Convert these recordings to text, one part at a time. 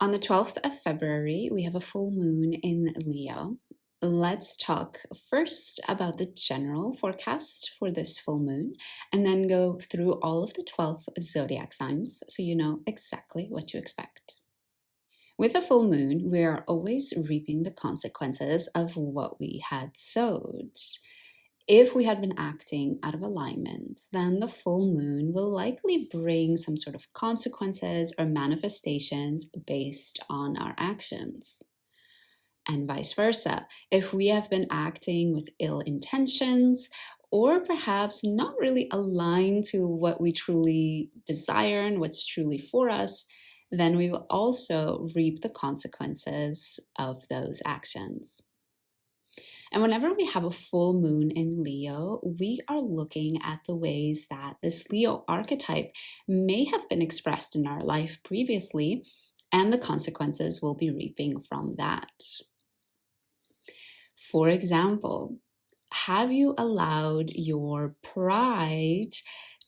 On the 12th of February, we have a full moon in Leo. Let's talk first about the general forecast for this full moon, and then go through all of the 12 zodiac signs so you know exactly what to expect. With a full moon, we are always reaping the consequences of what we had sowed. If we had been acting out of alignment, then the full moon will likely bring some sort of consequences or manifestations based on our actions. And vice versa. If we have been acting with ill intentions, or perhaps not really aligned to what we truly desire and what's truly for us, then we will also reap the consequences of those actions. And whenever we have a full moon in Leo, we are looking at the ways that this Leo archetype may have been expressed in our life previously, and the consequences we'll be reaping from that. For example, have you allowed your pride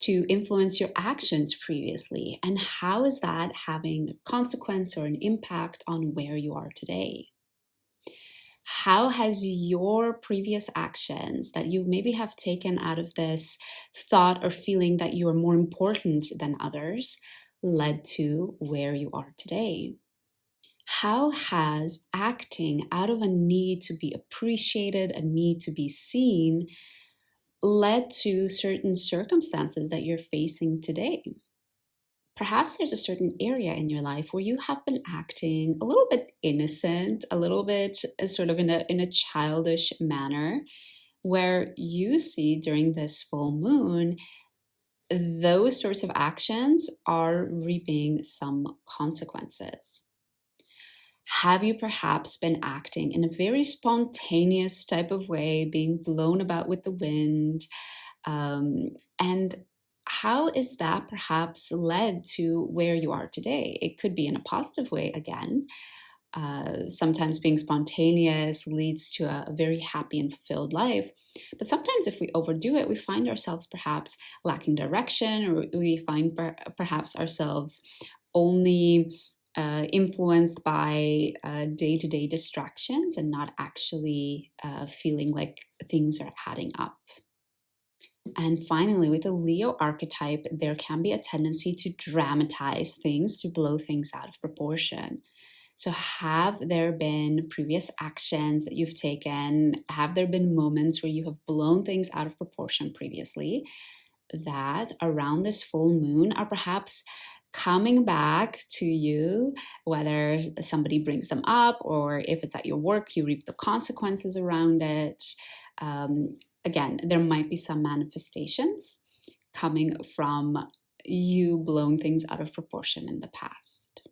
to influence your actions previously? And how is that having a consequence or an impact on where you are today? How has your previous actions that you maybe have taken out of this thought or feeling that you are more important than others led to where you are today? How has acting out of a need to be appreciated, a need to be seen, led to certain circumstances that you're facing today? Perhaps there's a certain area in your life where you have been acting a little bit innocent, a little bit sort of in a childish manner, where you see during this full moon, those sorts of actions are reaping some consequences. Have you perhaps been acting in a very spontaneous type of way, being blown about with the wind? And how is that perhaps led to where you are today? It could be in a positive way again. Sometimes being spontaneous leads to a very happy and fulfilled life. But sometimes if we overdo it, we find ourselves perhaps lacking direction, or we find perhaps ourselves only influenced by day-to-day distractions and not actually feeling like things are adding up. And finally, with the Leo archetype, there can be a tendency to dramatize things, to blow things out of proportion. So have there been previous actions that you've taken? Have there been moments where you have blown things out of proportion previously that around this full moon are perhaps coming back to you, whether somebody brings them up or if it's at your work, you reap the consequences around it. Again, there might be some manifestations coming from you blowing things out of proportion in the past.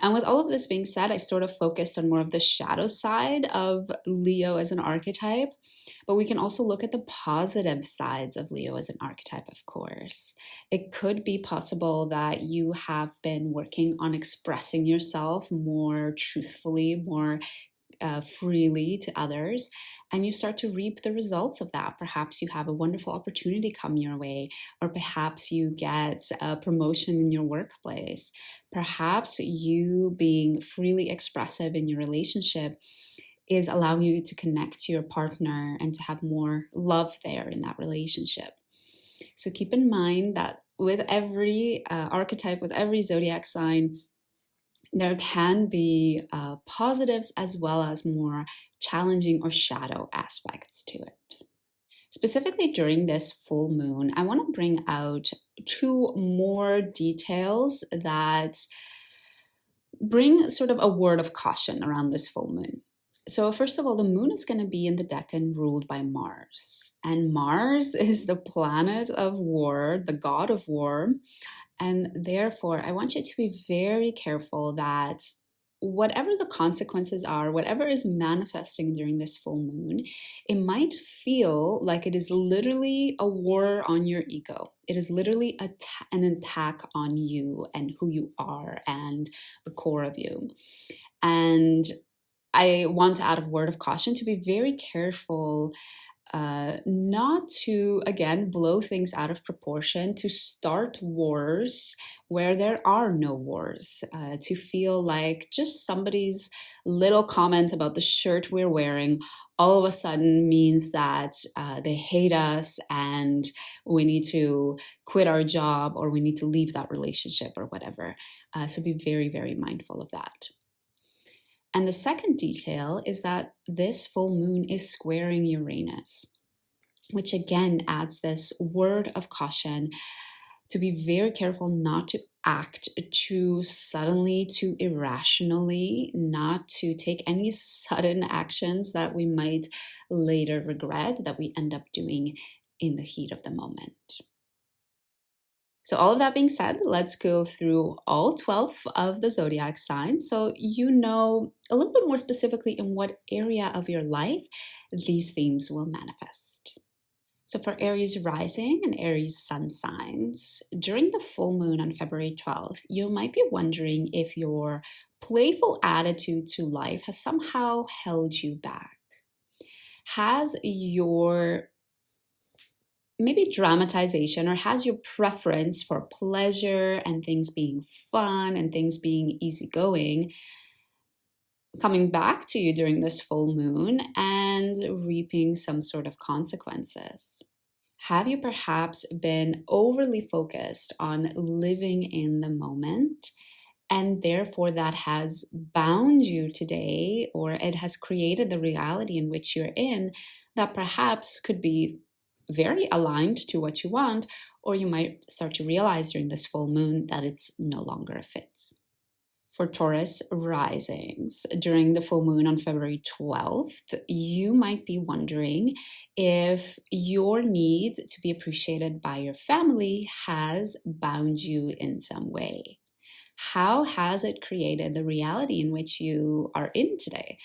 And with all of this being said, I sort of focused on more of the shadow side of Leo as an archetype, but we can also look at the positive sides of Leo as an archetype, of course. It could be possible that you have been working on expressing yourself more truthfully, more freely to others, and you start to reap the results of that. Perhaps you have a wonderful opportunity come your way, or perhaps you get a promotion in your workplace. Perhaps you being freely expressive in your relationship is allowing you to connect to your partner and to have more love there in that relationship. So keep in mind that with every archetype, with every zodiac sign, there can be positives as well as more challenging or shadow aspects to it. Specifically during this full moon, I want to bring out two more details that bring sort of a word of caution around this full moon. So first of all, the moon is going to be in the decan ruled by Mars. And Mars is the planet of war, the god of war. And therefore, I want you to be very careful that whatever the consequences are, whatever is manifesting during this full moon, it might feel like it is literally a war on your ego. It is literally an attack on you and who you are and the core of you. And I want to add a word of caution to be very careful not to, again, blow things out of proportion, to start wars where there are no wars, to feel like just somebody's little comment about the shirt we're wearing all of a sudden means that they hate us and we need to quit our job or we need to leave that relationship or whatever. So be very, very mindful of that. And the second detail is that this full moon is squaring Uranus, which again adds this word of caution to be very careful not to act too suddenly, too irrationally, not to take any sudden actions that we might later regret, that we end up doing in the heat of the moment. So all of that being said, let's go through all 12 of the zodiac signs so you know a little bit more specifically in what area of your life these themes will manifest. So for Aries rising and Aries sun signs, during the full moon on February 12th, you might be wondering if your playful attitude to life has somehow held you back. Has your maybe dramatization or has your preference for pleasure and things being fun and things being easygoing coming back to you during this full moon and reaping some sort of consequences? Have you perhaps been overly focused on living in the moment, and therefore that has bound you today, or it has created the reality in which you're in that perhaps could be very aligned to what you want, or you might start to realize during this full moon that it's no longer a fit? For Taurus risings, during the full moon on February 12th, you might be wondering if your need to be appreciated by your family has bound you in some way. How has it created the reality in which you are in today,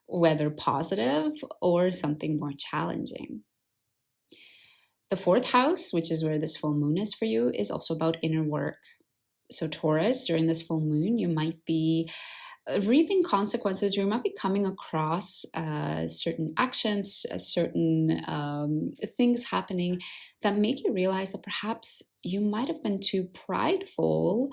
whether positive or something more challenging? The fourth house, which is where this full moon is for you, is also about inner work. So Taurus, during this full moon, you might be reaping consequences. You might be coming across certain actions, certain things happening that make you realize that perhaps you might have been too prideful,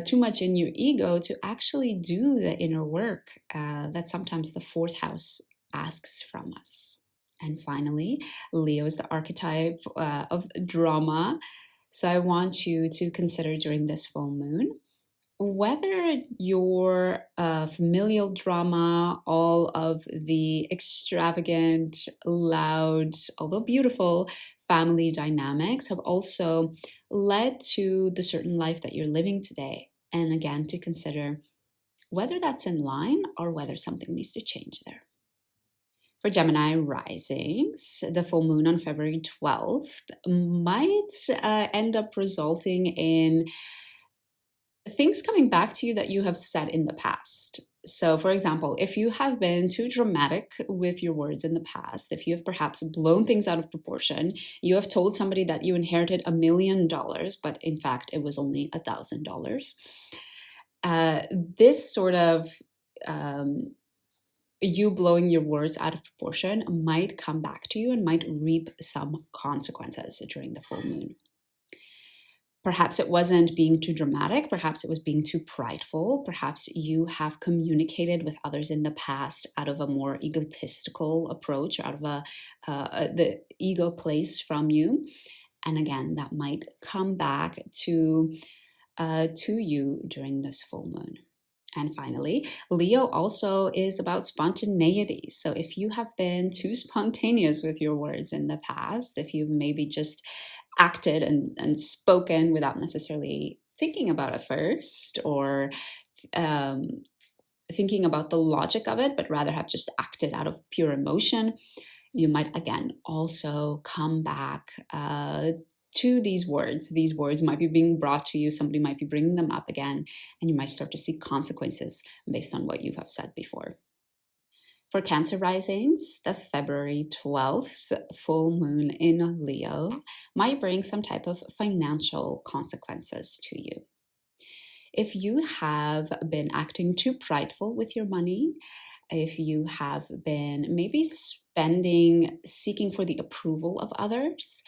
too much in your ego to actually do the inner work that sometimes the fourth house asks from us. And finally, Leo is the archetype of drama. So I want you to consider during this full moon whether your familial drama, all of the extravagant, loud, although beautiful family dynamics have also led to the certain life that you're living today. And again, to consider whether that's in line or whether something needs to change there. For Gemini risings, the full moon on February 12th might end up resulting in things coming back to you that you have said in the past. So, for example, if you have been too dramatic with your words in the past, if you have perhaps blown things out of proportion, you have told somebody that you inherited $1 million, but in fact, it was only $1,000. This sort of you blowing your words out of proportion might come back to you and might reap some consequences during the full moon. Perhaps it wasn't being too dramatic. Perhaps it was being too prideful. Perhaps you have communicated with others in the past out of a more egotistical approach, out of the ego place from you. And again, that might come back to you during this full moon. And finally, Leo also is about spontaneity. So if you have been too spontaneous with your words in the past, if you've maybe just acted and spoken without necessarily thinking about it first, or thinking about the logic of it, but rather have just acted out of pure emotion, you might again also come back to these words. These words might be being brought to you. Somebody might be bringing them up again, and you might start to see consequences based on what you have said before. For Cancer risings, the February 12th full moon in Leo might bring some type of financial consequences to you. If you have been acting too prideful with your money, if you have been maybe spending seeking for the approval of others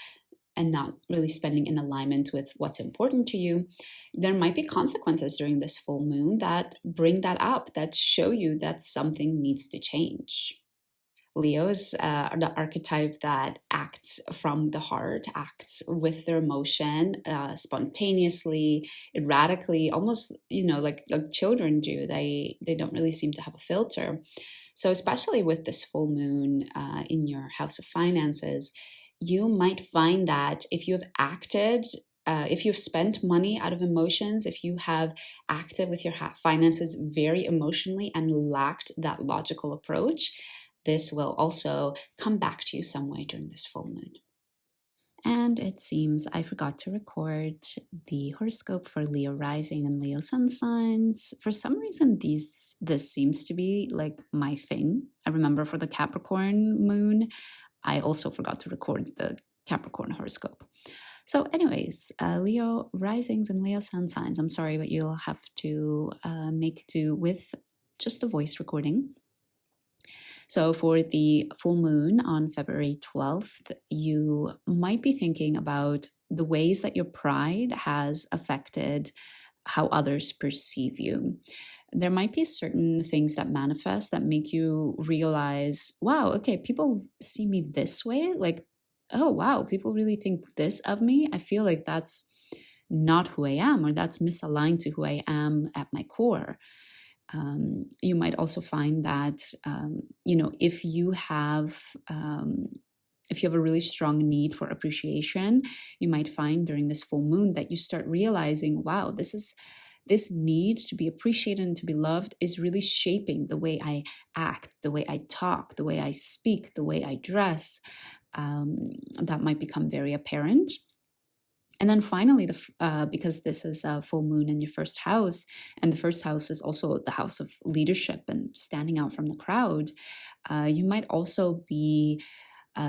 and not really spending in alignment with what's important to you, there might be consequences during this full moon that bring that up, that show you that something needs to change. Leo is the archetype that acts from the heart, acts with their emotion, spontaneously, erratically, almost, like children do. They don't really seem to have a filter. So especially with this full moon in your house of finances, you might find that if you've acted, if you've spent money out of emotions, if you have acted with your finances very emotionally and lacked that logical approach, this will also come back to you some way during this full moon. And it seems I forgot to record the horoscope for Leo rising and Leo sun signs. For some reason, this seems to be like my thing. I remember for the Capricorn moon, I also forgot to record the Capricorn horoscope. So anyways, Leo risings and Leo sun signs. I'm sorry, but you'll have to make do with just a voice recording. So for the full moon on February 12th, you might be thinking about the ways that your pride has affected how others perceive you. There might be certain things that manifest that make you realize, wow, okay, people see me this way. Like, oh, wow, people really think this of me. I feel like that's not who I am, or that's misaligned to who I am at my core. You might also find that, if you have a really strong need for appreciation, you might find during this full moon that you start realizing, wow, this need to be appreciated and to be loved is really shaping the way I act, the way I talk, the way I speak, the way I dress. That might become very apparent. And then finally, because this is a full moon in your first house, and the first house is also the house of leadership and standing out from the crowd, you might also be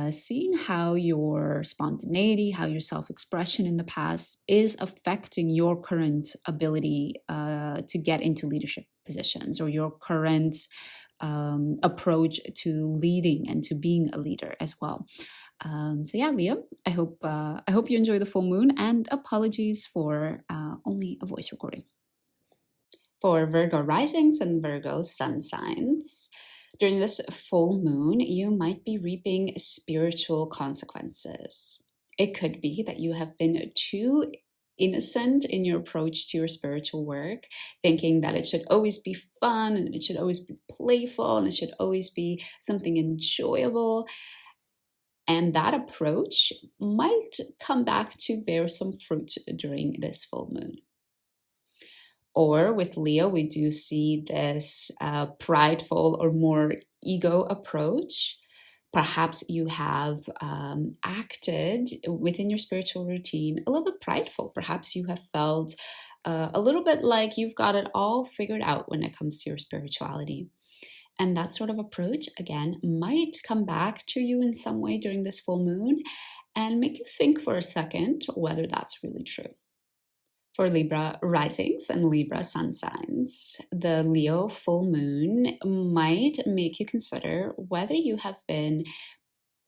seeing how your spontaneity, how your self-expression in the past is affecting your current ability to get into leadership positions, or your current approach to leading and to being a leader as well. So yeah, Leo, I hope you enjoy the full moon, and apologies for only a voice recording. For Virgo risings and Virgo sun signs, during this full moon, you might be reaping spiritual consequences. It could be that you have been too innocent in your approach to your spiritual work, thinking that it should always be fun and it should always be playful and it should always be something enjoyable. And that approach might come back to bear some fruit during this full moon. Or with Leo, we do see this prideful or more ego approach. Perhaps you have acted within your spiritual routine a little bit prideful. Perhaps you have felt a little bit like you've got it all figured out when it comes to your spirituality. And that sort of approach, again, might come back to you in some way during this full moon and make you think for a second whether that's really true. For Libra risings and Libra sun signs, the Leo full moon might make you consider whether you have been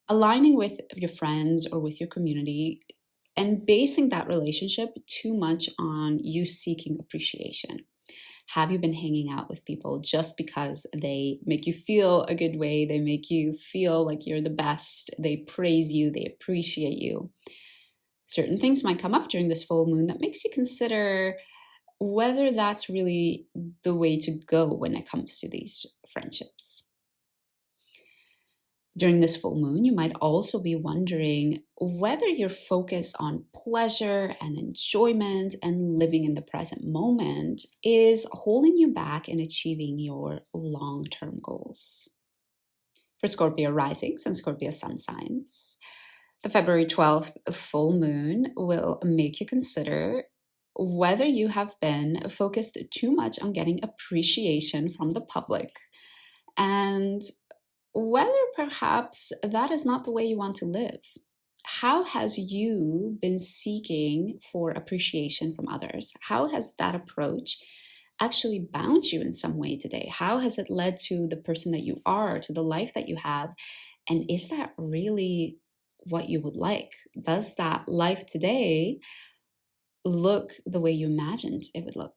aligning with your friends or with your community and basing that relationship too much on you seeking appreciation. Have you been hanging out with people just because they make you feel a good way? They make you feel like you're the best. They praise you. They appreciate you. Certain things might come up during this full moon that makes you consider whether that's really the way to go when it comes to these friendships. During this full moon, you might also be wondering whether your focus on pleasure and enjoyment and living in the present moment is holding you back in achieving your long-term goals. For Scorpio risings and Scorpio sun signs, the February 12th full moon will make you consider whether you have been focused too much on getting appreciation from the public, and whether perhaps that is not the way you want to live. How has you been seeking for appreciation from others? How has that approach actually bound you in some way today? How has it led to the person that you are, to the life that you have? And is that really what you would like? Does that life today look the way you imagined it would look?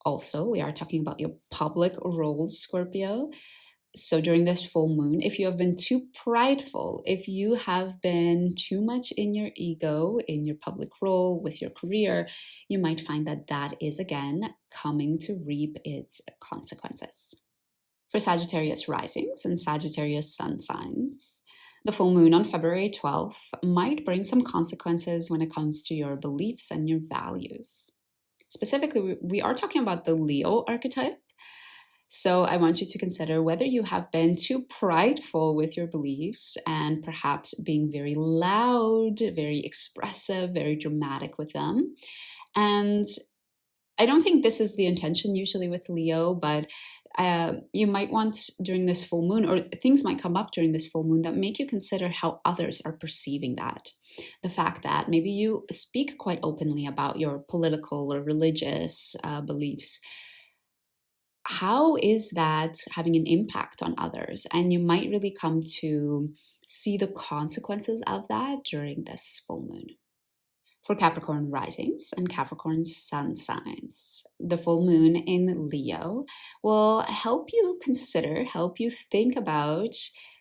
Also, we are talking about your public roles, Scorpio. So during this full moon, if you have been too prideful, if you have been too much in your ego, in your public role, with your career, you might find that that is again coming to reap its consequences. For Sagittarius risings and Sagittarius sun signs, the full moon on February 12th might bring some consequences when it comes to your beliefs and your values. Specifically, we are talking about the Leo archetype. So I want you to consider whether you have been too prideful with your beliefs and perhaps being very loud, very expressive, very dramatic with them. And I don't think this is the intention usually with Leo, but you might want during this full moon, or things might come up during this full moon that make you consider how others are perceiving that. The fact that maybe you speak quite openly about your political or religious beliefs. How is that having an impact on others? And you might really come to see the consequences of that during this full moon. For Capricorn risings and Capricorn sun signs, the full moon in Leo will help you consider, help you think about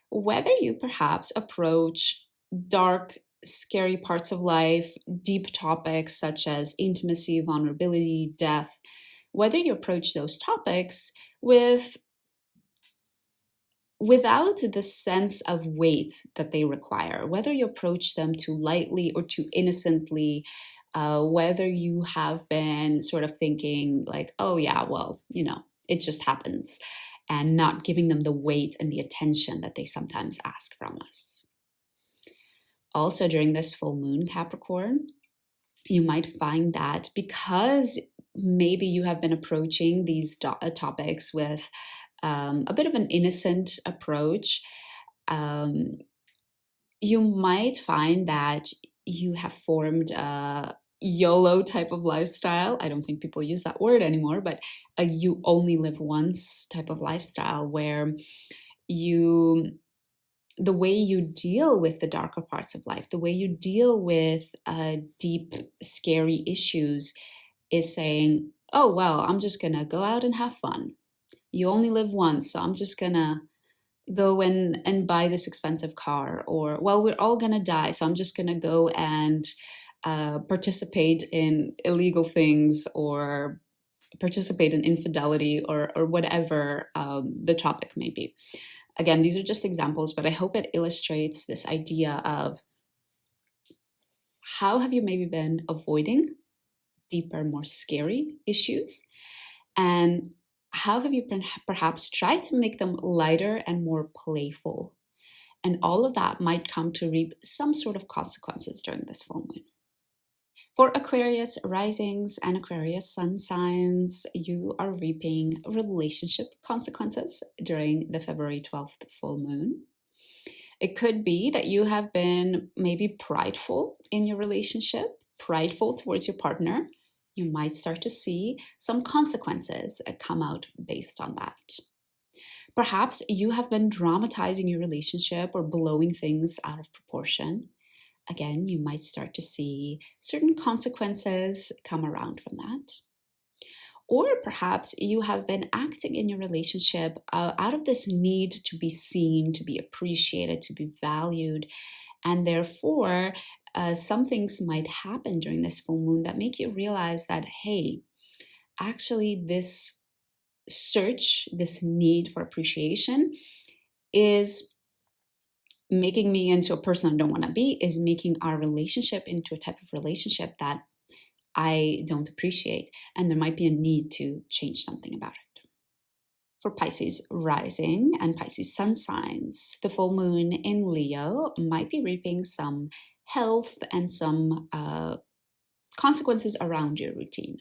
whether you perhaps approach dark, scary parts of life, deep topics such as intimacy, vulnerability, death, whether you approach those topics without the sense of weight that they require, whether you approach them too lightly or too innocently, whether you have been sort of thinking like, oh yeah, well, it just happens, and not giving them the weight and the attention that they sometimes ask from us. Also during this full moon, Capricorn, you might find that because maybe you have been approaching these topics with a bit of an innocent approach, you might find that you have formed a YOLO type of lifestyle. I don't think people use that word anymore, but a you only live once type of lifestyle where the way you deal with the darker parts of life, the way you deal with deep, scary issues is saying, oh, well, I'm just going to go out and have fun. You only live once, so I'm just going to go and buy this expensive car. Or, well, we're all going to die, so I'm just going to go and participate in illegal things or participate in infidelity or whatever the topic may be. Again, these are just examples, but I hope it illustrates this idea of how have you maybe been avoiding deeper, more scary issues, and how have you perhaps tried to make them lighter and more playful? And all of that might come to reap some sort of consequences during this full moon. For Aquarius risings and Aquarius sun signs, you are reaping relationship consequences during the February 12th full moon. It could be that you have been maybe prideful in your relationship, prideful towards your partner. You might start to see some consequences come out based on that. Perhaps you have been dramatizing your relationship or blowing things out of proportion. Again, you might start to see certain consequences come around from that. Or perhaps you have been acting in your relationship out of this need to be seen, to be appreciated, to be valued. And therefore, some things might happen during this full moon that make you realize that, hey, actually this search, this need for appreciation is making me into a person I don't want to be, is making our relationship into a type of relationship that I don't appreciate. And there might be a need to change something about it. For Pisces rising and Pisces sun signs, the full moon in Leo might be reaping some health and some consequences around your routine.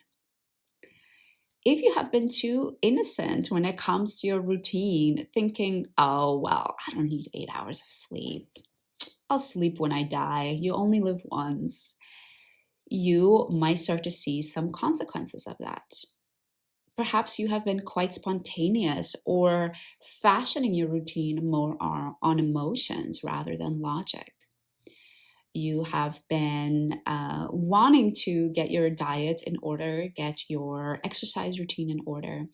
If you have been too innocent when it comes to your routine, thinking, oh, well, I don't need 8 hours of sleep. I'll sleep when I die. You only live once. You might start to see some consequences of that. Perhaps you have been quite spontaneous or fashioning your routine more on emotions rather than logic. You have been wanting to get your diet in order, get your exercise routine in order.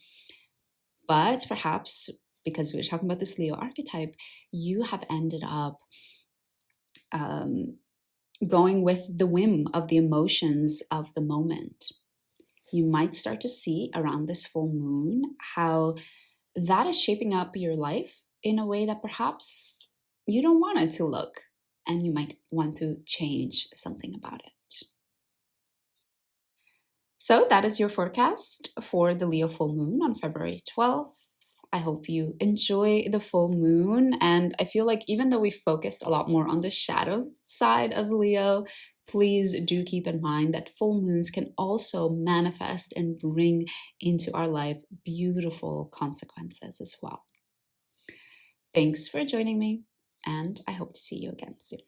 But perhaps, because we're talking about this Leo archetype, you have ended up going with the whim of the emotions of the moment. You might start to see around this full moon how that is shaping up your life in a way that perhaps you don't want it to look, and you might want to change something about it. So that is your forecast for the Leo full moon on February 12th. I hope you enjoy the full moon. And I feel like even though we focused a lot more on the shadow side of Leo, please do keep in mind that full moons can also manifest and bring into our life beautiful consequences as well. Thanks for joining me, and I hope to see you again soon.